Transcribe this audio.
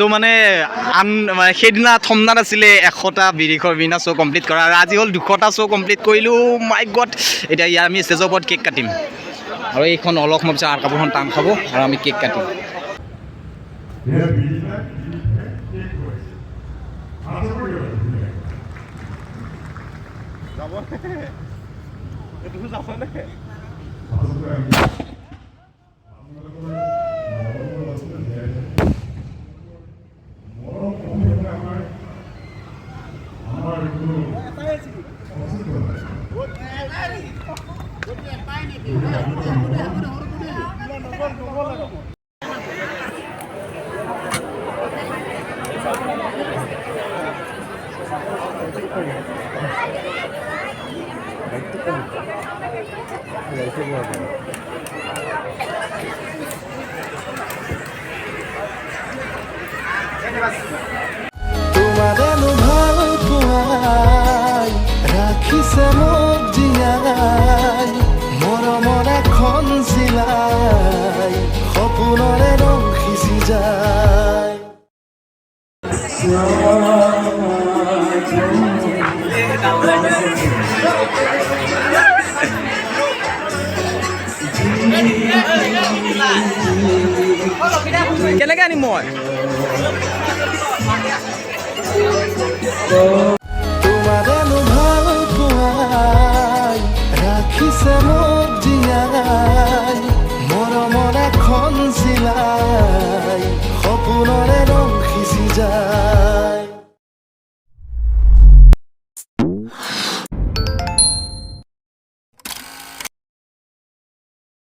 তো মানে সেইদিনা থমনাত আছিলে 100টা বিনা শ্ব' কমপ্লিট কৰা আৰু আজি হ'ল 200টা শ্ব' কমপ্লিট কৰিলোঁ মাই গড এতিয়া ইয়াৰ আমি ষ্টেজৰ ওপৰত কেক কাটিম আৰু এইখন অলপ সময় পিছত আৰু কাপোৰখন টান খাব আৰু আমি কেক কাটিম তোমাৰেনো ভাল পোৱাই ৰাখিছে মোক জীয়াই মৰমৰ এখন চিলাই সপোনৰে ৰং সিঁচি যায় কেনেকৈ আনিম মই